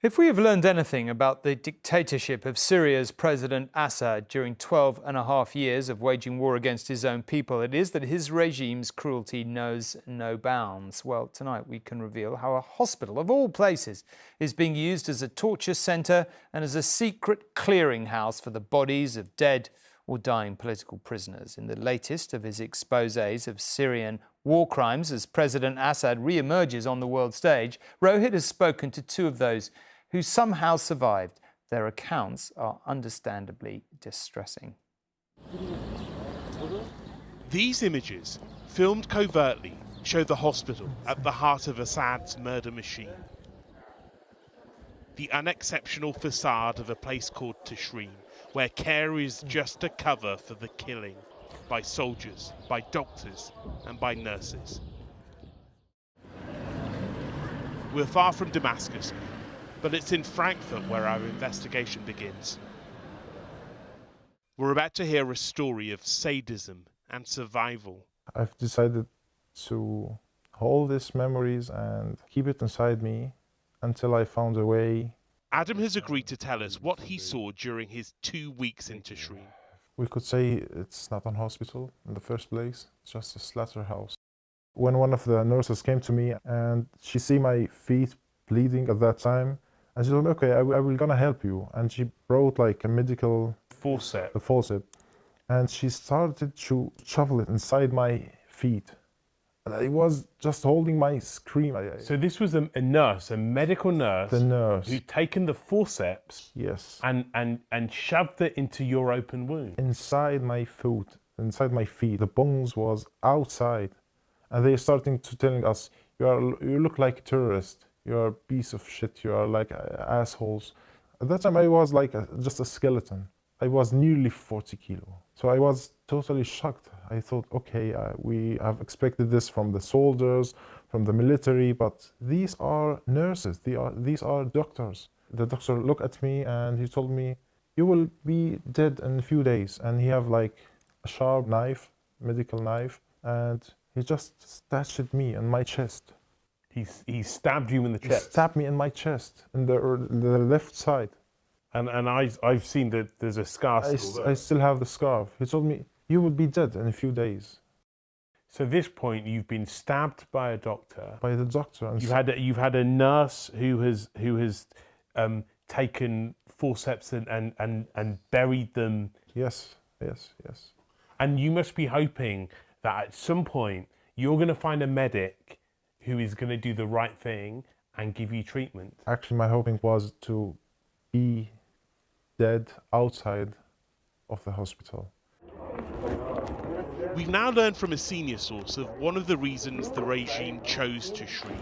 If we have learned anything about the dictatorship of Syria's President Assad during 12.5 years of waging war against his own people, it is that his regime's cruelty knows no bounds. Well, tonight we can reveal how a hospital, of all places, is being used as a torture centre and as a secret clearinghouse for the bodies of dead or dying political prisoners. In the latest of his exposés of Syrian war crimes as President Assad re-emerges on the world stage, Rohit has spoken to two of those who somehow survived. Their accounts are understandably distressing. These images, filmed covertly, show the hospital at the heart of Assad's murder machine. The unexceptional facade of a place called Tishreen, where care is just a cover for the killing by soldiers, by doctors, and by nurses. We're far from Damascus, but it's in Frankfurt where our investigation begins. We're about to hear a story of sadism and survival. I've decided to hold these memories and keep it inside me until I found a way. Adam has agreed to tell us what he saw during his 2 weeks in Tishreen. We could say it's not a hospital in the first place, it's just a slaughterhouse. When one of the nurses came to me and she see my feet bleeding at that time, and she told me, okay, I will gonna help you. And she brought like a medical Forceps. a forceps, and she started to shovel it inside my feet. And I was just holding my scream. So this was a nurse, a medical nurse, The nurse. who'd taken the forceps Yes. and shoved it into your open wound. Inside my foot, inside my feet, the bones was outside. And they're starting to telling us, you look like a terrorist. You're a piece of shit. You are like assholes. At that time, I was like just a skeleton. I was nearly 40 kilo. So I was totally shocked. I thought, okay, we have expected this from the soldiers, from the military, but these are nurses. These are doctors. The doctor looked at me and he told me, you will be dead in a few days. And he have like a sharp knife, medical knife, and he just stashed me in my chest. He stabbed you in the He chest. stabbed me in my chest, in the left side. And I've seen that there's a scar still there. I still have the scar. He told me, you will be dead in a few days. So at this point, you've been stabbed by a doctor. By the doctor. And You've had a nurse who has taken forceps and buried them. Yes. And you must be hoping that at some point you're going to find a medic who is going to do the right thing and give you treatment. Actually, my hoping was to be dead outside of the hospital. We've now learned from a senior source of one of the reasons the regime chose Tishreen.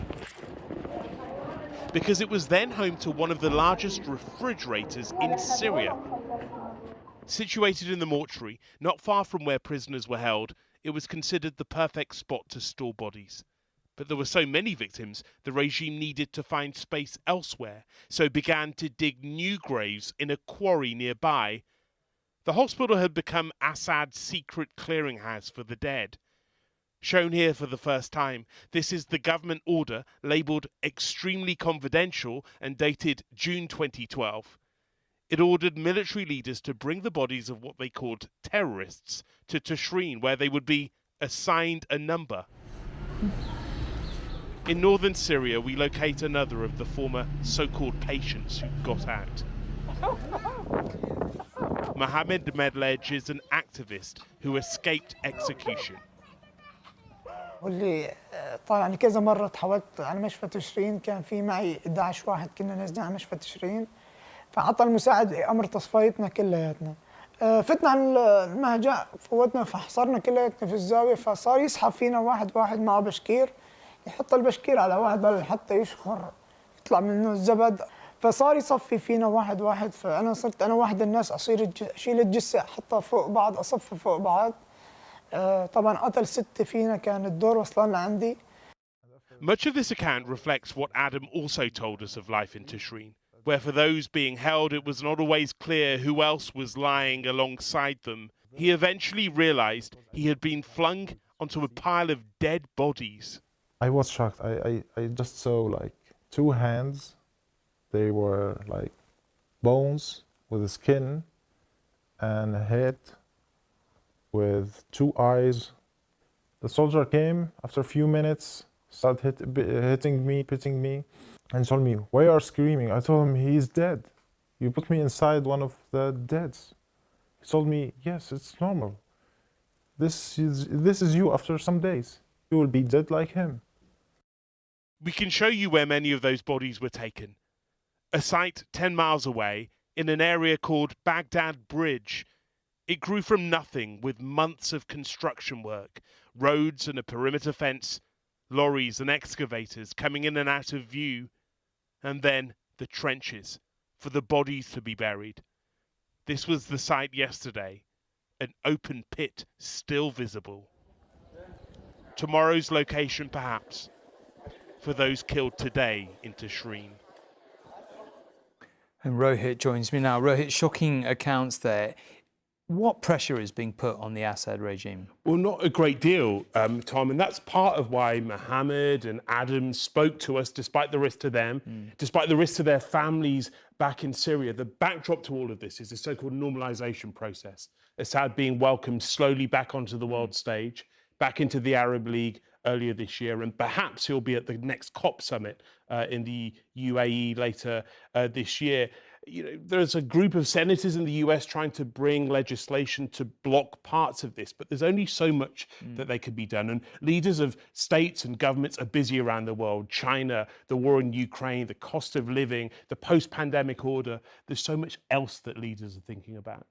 Because it was then home to one of the largest refrigerators in Syria. Situated in the mortuary, not far from where prisoners were held, it was considered the perfect spot to store bodies. But there were so many victims, the regime needed to find space elsewhere, so began to dig new graves in a quarry nearby. The hospital had become Assad's secret clearinghouse for the dead. Shown here for the first time, this is the government order labelled extremely confidential and dated June 2012. It ordered military leaders to bring the bodies of what they called terrorists to Tishreen, where they would be assigned a number. In northern Syria, we locate another of the former so-called patients who got out. Mohammed Medlej is an activist who escaped execution. واللي طالعني كذا مرة تحولت على مشفى تشرين، كان في معي 11 واحد كنا نازلين على مشفى تشرين، فعطى المساعد أمر تصفيتنا كلياتنا. فتنا على المهجع، فوتنا فحصرنا كلياتنا في الزاوية، فصار يسحب فينا واحد معه بشكير، يحط البشكير على واحد حتى يشخر يطلع منه الزبد، فصار يصفي فينا واحد، فأنا صرت أنا واحد الناس أصير أشيل الجثة أحطها فوق بعض، أصفها فوق بعض. طبعا قتل 6 فينا، كان الدور وصلنا عندي. Much of this account reflects what Adam also told us of life in Tishreen, where for those being held it was not always clear who else was lying alongside them. He eventually realised he had been flung onto a pile of dead bodies. I was shocked. I just saw like 2 hands They were like bones with a skin and a head with 2 eyes. The soldier came after a few minutes, started hitting me, and told me, "Why are you screaming?" I told him, "He's dead. You put me inside one of the deads." He told me, "Yes, it's normal. This is you after some days. You will be dead like him." We can show you where many of those bodies were taken. A site 10 miles away in an area called Baghdad Bridge. It grew from nothing with months of construction work, roads and a perimeter fence, lorries and excavators coming in and out of view, and then the trenches for the bodies to be buried. This was the site yesterday, an open pit still visible. Tomorrow's location, perhaps, for those killed today in Tishreen. And Rohit joins me now. Rohit, shocking accounts there. What pressure is being put on the Assad regime? Well, not a great deal, Tom, and that's part of why Mohammed and Adam spoke to us, despite the risk to them, despite the risk to their families back in Syria. The backdrop to all of this is the so-called normalization process. Assad being welcomed slowly back onto the world stage, back into the Arab League earlier this year, and perhaps he'll be at the next COP summit in the UAE later this year. You know, there's a group of senators in the US trying to bring legislation to block parts of this, but there's only so much that they could be done. And leaders of states and governments are busy around the world. China, the war in Ukraine, the cost of living, the post-pandemic order. There's so much else that leaders are thinking about.